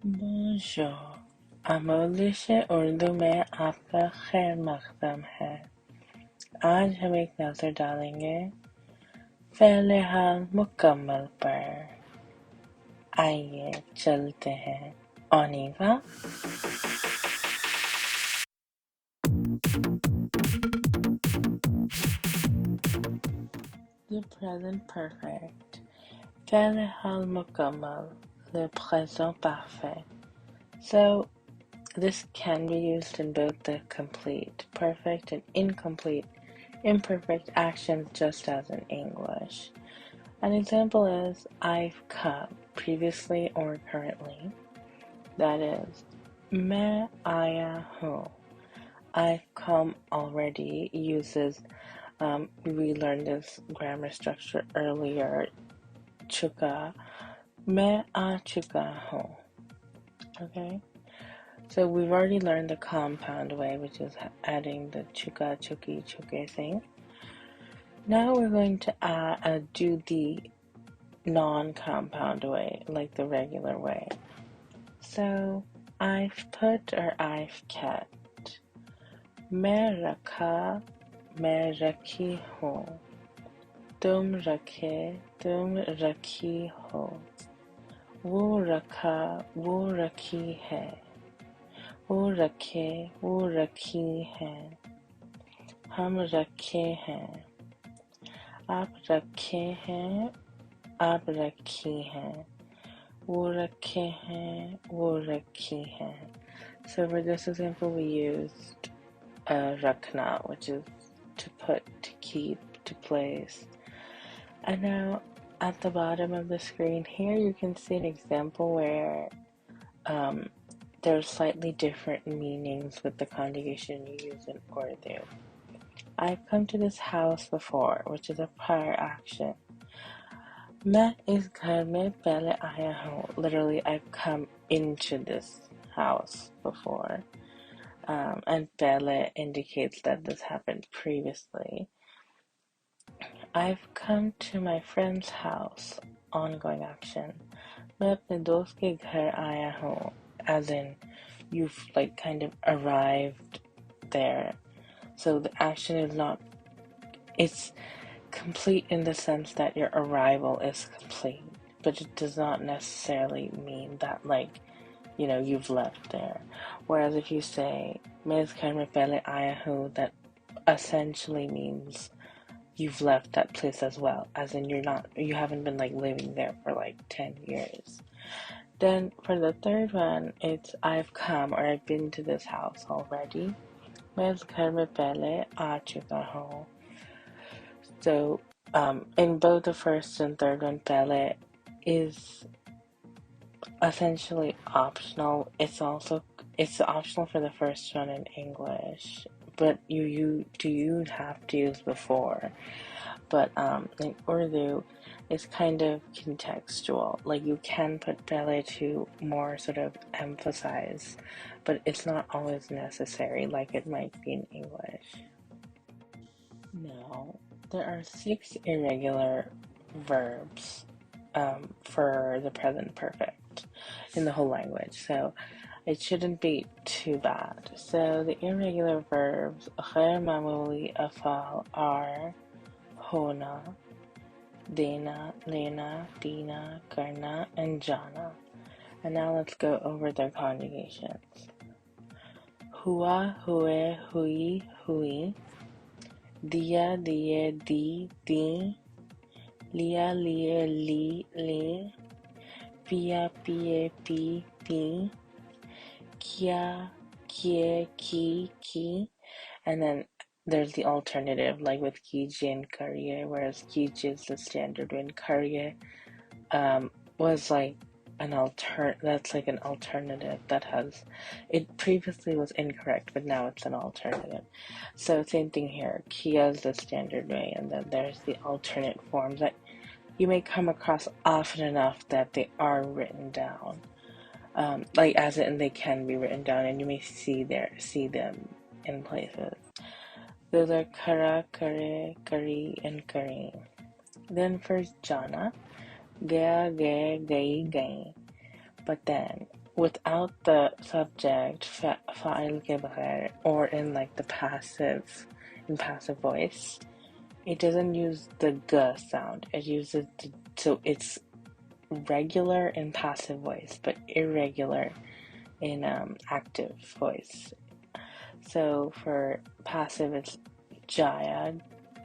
Bonjour, आमोजिश-ए-उर्दू में आपका खैर मकदम है। आज हम एक नजर डालेंगे फ़ैल-ए-हाल मुकम्मल पर। आइए चलते हैं। On y va? The present perfect. Fayl-e-Haal Mukammal, le présent parfait. So, this can be used in both the complete, perfect, and incomplete, imperfect actions, just as in English. An example is I've come, previously or currently. That is, मैं आया हूँ. I've come already uses, we learned this grammar structure earlier, चुका. मैं आ चुका हूँ. Okay? So we've already learned the compound way, which is adding the chuka, chuki, chuke thing. Now we're going to do the non-compound way, like the regular way. So I've put or I've kept. मैं रखा, मैं रखी हूँ. तुम रखे, तुम रखी हो. वो रखा, वो रखी है. वो रखे, वो रखी है. हम रखे हैं. आप रखे हैं, आप रखी हैं. वो रखे हैं, वो रखी हैं. So for this example we used rakna, which is to put, to keep, to place. And now at the bottom of the screen here you can see an example where there's slightly different meanings with the conjugation you use in Urdu. I've come to this house before, which is a prior action. मैं इस घर में पहले आया हूँ. Literally, I've come into this house before. And पहले indicates that this happened previously. I've come to my friend's house. Ongoing action. मैं अपने दोस्त के घर आया हूँ. As in, you've like kind of arrived there. So the action is not, it's complete in the sense that your arrival is complete, but it does not necessarily mean that, like, you know, you've left there. Whereas if you say मैं इस घर में पहले आया हूँ, that essentially means you've left that place as well, as in you haven't been like living there for like 10 years. Then for the third one, it's I've come or I've been to this house already. मैं इस घर में पहले आ चुका हूँ. So, in both the first and third one, पहले is essentially optional. It's optional for the first one in English, but you have to use before. But in Urdu, it's kind of contextual. Like you can put पहले to more sort of emphasize, but it's not always necessary like it might be in English. Now, there are 6 irregular verbs for the present perfect in the whole language, so it shouldn't be too bad. So the irregular verbs غير معمولی أفعال are होना, देना, लेना, पीना, करना, and जाना. And now let's go over their conjugations. हुआ, हुए, हुई, हुई. दिया, दिए, दी, दी. लिया, लिए, ली, ली. पिया, पिए, पी, पी. किया, किए, की, की. And then there's the alternative, like with कीजिए and करिए, whereas कीजिए is the standard when करिए was like that's like an alternative that has, it previously was incorrect, but now it's an alternative. So same thing here, kiya is the standard way, and then there's the alternate forms that you may come across often enough that they are written down, like as in they can be written down, and you may see them in places. Those are kara, kare, kari, and kari. Then for jana, gaya, gaye, gayi, gayi. But then without the subject fa'il ke baghair, or in like the in passive voice, it doesn't use the g sound. It uses so it's regular in passive voice but irregular in active voice. So for passive it's jaya,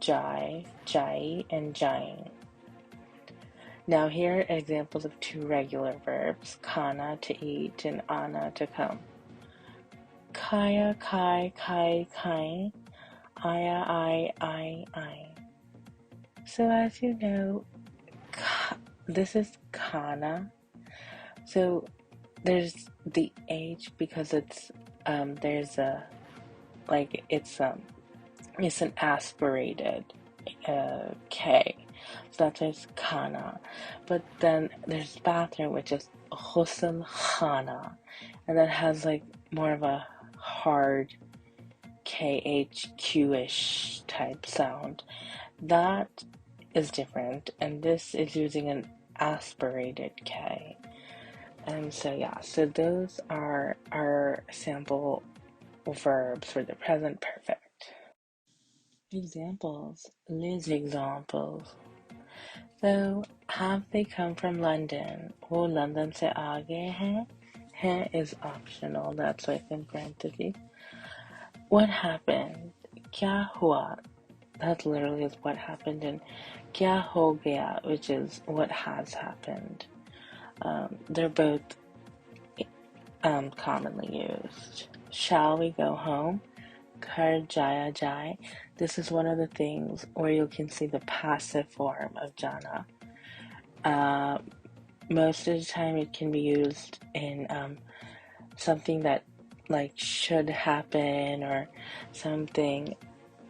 jai, jai, and jain. Now here are examples of two regular verbs, kana to eat and ana to come. Kaya, kai, kai, kai, aya, I. So as you know, this is kana. So there's the H because it's there's a like it's an aspirated K. So that's why it's kana. But then there's bathroom, which is ghusl khana, and that has like more of a hard KHQ-ish type sound. That is different, and this is using an aspirated K. And so yeah, so those are our sample verbs for the present perfect. Examples, les exemples. So, have they come from London? वो London से आ गए हैं? हैं is optional, that's why it's in parentheses. What happened? क्या हुआ? That literally is what happened, and क्या हो गया, which is what has happened. They're both commonly used. Shall we go home? Kar jaya jai. This is one of the things where you can see the passive form of jana. Most of the time it can be used in something that like should happen, or something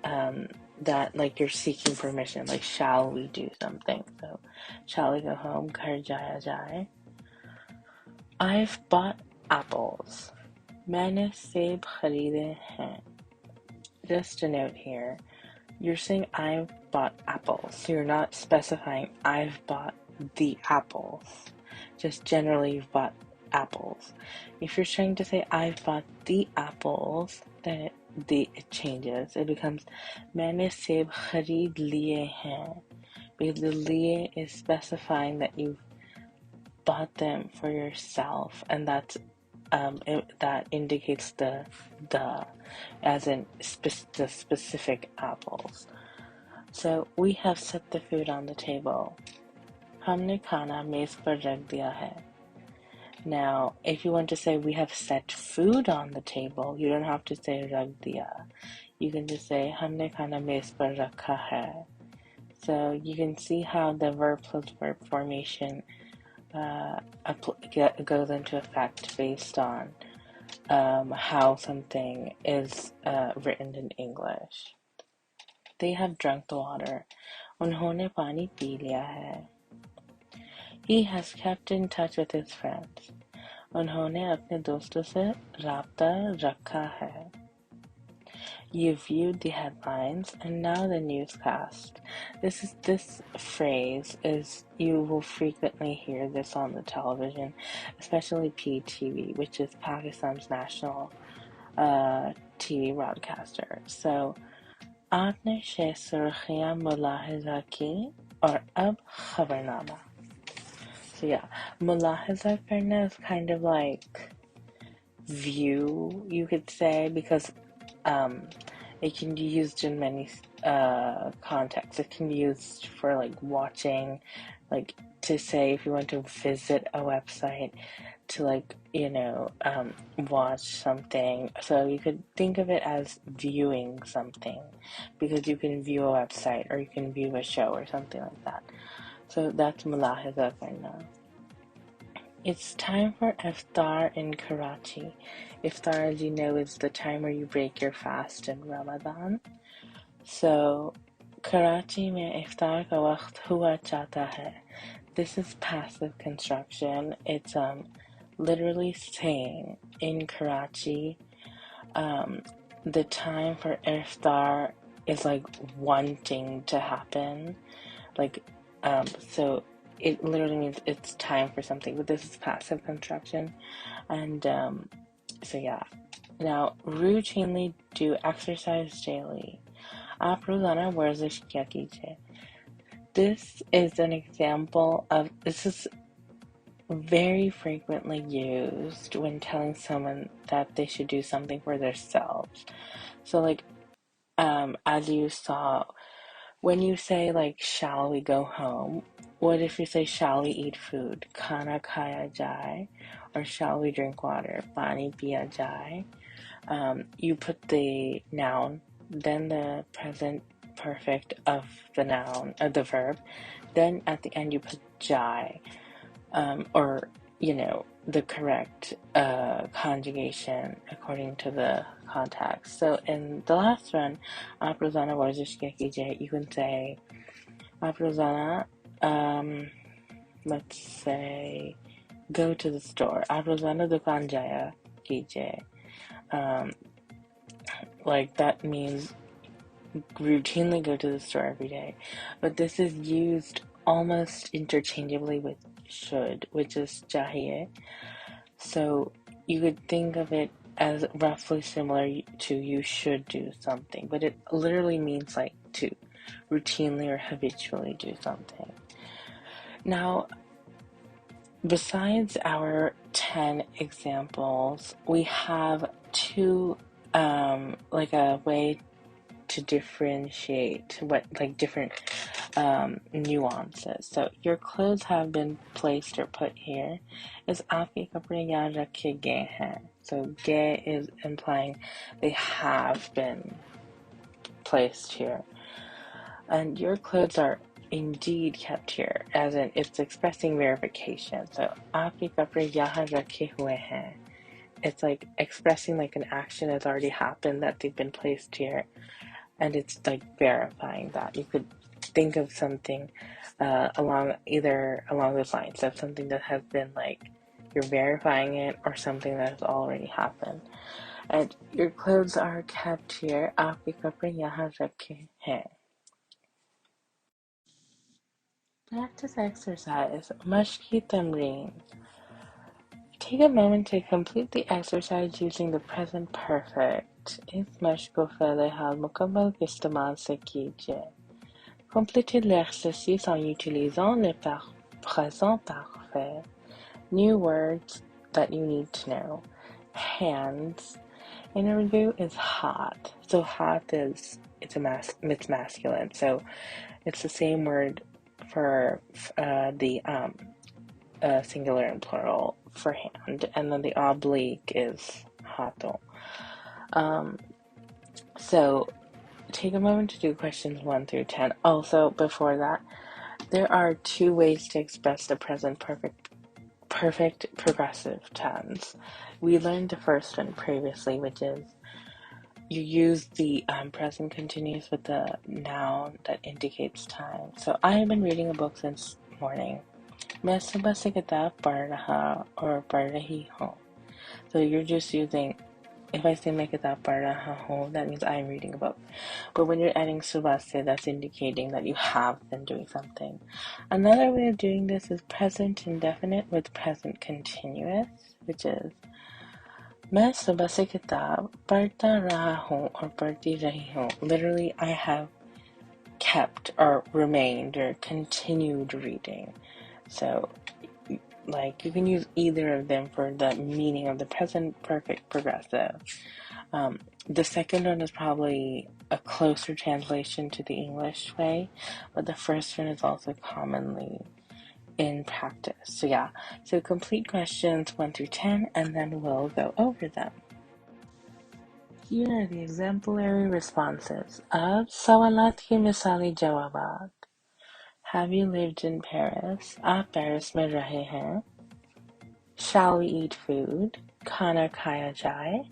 that like you're seeking permission, like shall we do something. So shall we go home? Kar jaya jai. I've bought apples. मैंने सेब खरीदे हैं. Just a note here, you're saying I've bought apples, so you're not specifying I've bought the apples. Just generally you've bought apples. If you're trying to say I've bought the apples, then it changes. It becomes मैंने सेब खरीद लिए हैं, because the लिए is specifying that you've bought them for yourself, and that's that indicates the as in the specific apples. So we have set the food on the table. हमने खाना मेज पर रख दिया है. Now, if you want to say we have set food on the table, you don't have to say रख दिया. You can just say हमने खाना मेज पर रखा है. So you can see how the verb plus verb formation goes into effect based on how something is written in English. They have drunk the water. उन्होंने पानी पी लिया है. He has kept in touch with his friends. उन्होंने अपने दोस्तों से राब्ता रखा है. You viewed the headlines and now the newscast. This phrase is, you will frequently hear this on the television, especially PTV, which is Pakistan's national TV broadcaster. So, आपने छह सुर्खियां मुलाहिजा की और अब खबरनामा. So yeah, मुलाहिजा करना is kind of like view, you could say, because it can be used in many contexts. It can be used for like watching, like to say if you want to visit a website, to like, watch something. So you could think of it as viewing something, because you can view a website or you can view a show or something like that. So that's mulahiza karna. It's time for iftar in Karachi. Iftar, as you know, is the time where you break your fast in Ramadan. So, Karachi mein iftar ka waqt hua chata hai. This is passive construction. It's literally saying in Karachi, the time for iftar is like wanting to happen. Like, so it literally means it's time for something, but this is passive construction. And so yeah. Now, routinely do exercise daily. आप रोजाना वर्जिश क्या कीजिए. This is an example of, this is very frequently used when telling someone that they should do something for themselves. So like, as you saw, when you say like, shall we go home? What if you say, shall we eat food? Khana khaya jaye. Or shall we drink water? Pani piya jaye. You put the noun, then the present perfect of the noun, of the verb, then at the end you put jai, or the correct conjugation according to the context. So in the last one, आप रोज़ाना वर्जिश क्या कीजिए, you can say आप रोज़ाना, let's say, go to the store. आप रोज़ाना दुकान जाया कीजिए. Like that means routinely go to the store every day, but this is used almost interchangeably with should, which is jahiye. So you could think of it as roughly similar to you should do something, but it literally means like to routinely or habitually do something. Now, besides our 10 examples, we have two like a way to differentiate what, like, different nuances. So your clothes have been placed or put here. Is आपके कपड़े यहाँ रखे गए हैं. So गए is implying they have been placed here. And your clothes are indeed kept here, as in it's expressing verification. So आपके कपड़े यहाँ रखे हुए हैं. It's like expressing like an action has already happened, that they've been placed here, and it's like verifying that. You could think of something along those lines, of something that has been like, you're verifying it, or something that has already happened. And your clothes are kept here. आपके कपड़े यहाँ रखे हैं. Practice exercise. Mashqi Tamreen. Take a moment to complete the exercise using the present perfect. इस मश्क को फ़ैल-ए-हाल मुकम्मल के इस्तेमाल से कीजिए. Complétez l'exercice en utilisant le présent parfait. New words that you need to know. Hands in Urdu is hot. So hot is, it's masculine. So it's the same word for the singular and plural for hand, and then the oblique is hato. So take a moment to do questions 1 through 10. Also, before that, there are two ways to express the present perfect progressive tense. We learned the first one previously, which is you use the present continuous with the noun that indicates time. So I have been reading a book since morning. मैं सुबह से किताब पढ़ रहा और पढ़ रही हूँ. So you're just using, if I say मैं किताब पढ़ रहा हूँ, that means I'm reading a book. But when you're adding सुबह से, that's indicating that you have been doing something. Another way of doing this is present indefinite with present continuous, which is मैं सुबह से किताब पढ़ता रहा हूँ और पढ़ती रही हूँ. Literally, I have kept or remained or continued reading. So, like, you can use either of them for the meaning of the present perfect progressive. The second one is probably a closer translation to the English way, but the first one is also commonly in practice. So yeah, so complete questions 1 through 10, and then we'll go over them. Here are the exemplary responses. Ab sawalat ki misali jawabat. Have you lived in Paris? आप Paris में रहे हैं? Shall we eat food? खाना खाया जाए?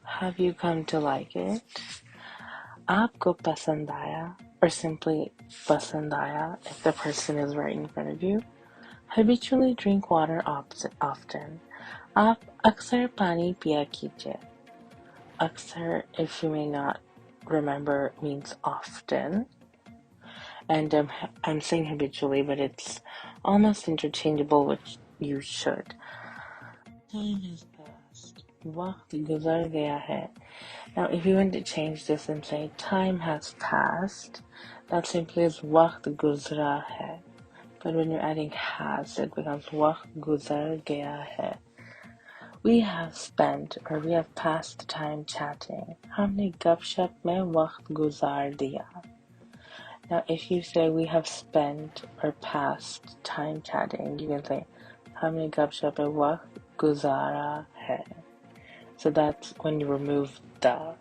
Have you come to like it? आपको पसंद आया? Or simply पसंद आया if the person is right in front of you. Habitually drink water often. आप अक्सर पानी पिया कीजिए. Aksar, if you may not remember, means often. and I'm saying habitually, but it's almost interchangeable with you should. Time has passed. वक्त गुजर गया है. Now, if you want to change this and say time has passed, that simply is वक्त गुजरा है. But when you're adding has, it becomes वक्त गुजर गया है. We have spent or we have passed time chatting. हमने गपशप में वक्त गुजार दिया. Now, if you say we have spent or passed time chatting, you can say हमने गपशप में वक्त गुजारा है. So that's when you remove the.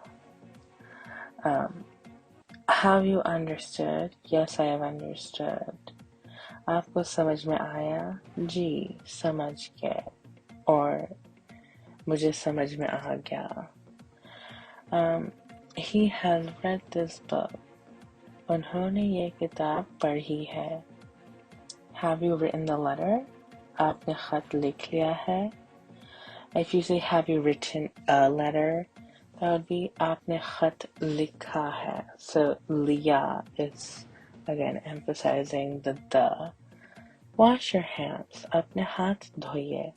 Have you understood? Yes, I have understood. आपको समझ में आया? जी, समझ के. Or मुझे समझ में आ गया. He has read this book. उन्होंने ये किताब पढ़ी है. Have you written the letter? आपने खत लिख लिया है. If you say have you written a letter, that would be आपने खत लिखा है. So लिया is again emphasizing the. Wash your hands. अपने हाथ धोइए.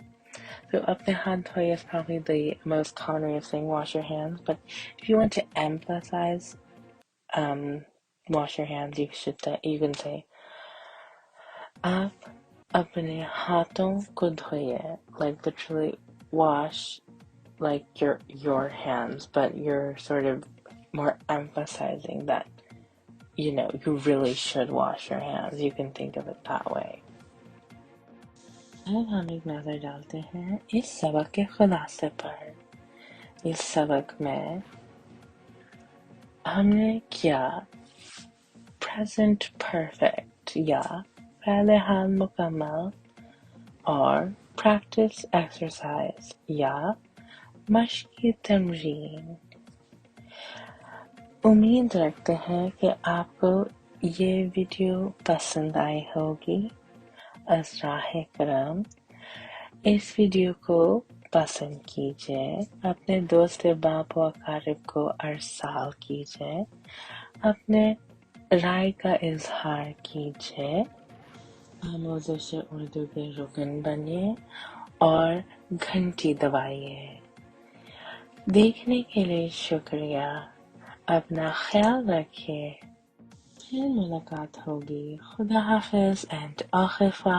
So अपने हाथ धोइए is probably the most common way of saying wash your hands, but if you want to emphasize wash your hands, you can say आप अपने हाथों को धोइए. Like literally wash like your hands, but you're sort of more emphasizing that you really should wash your hands. You can think of it that way. अब हम एक नजर डालते हैं इस सबक के खुलासे पर. इस सबक में हमने क्या present perfect या फैल-ए-हाल मुकम्मल और practice exercise या मशqi तमरीन. उम्मीद रखते हैं कि आपको ये वीडियो पसंद आई होगी. असराहे करम, इस वीडियो को पसंद कीजिए. अपने दोस्त बाप व अकारिब को अरसाल कीजिए. अपने राय का इजहार कीजिए. आमोजिश उर्दू के रुकन बनिए और घंटी दबाइए. देखने के लिए शुक्रिया. अपना ख्याल रखिए. फिर मुलाकात होगी. खुदा हाफिज and आखिफा.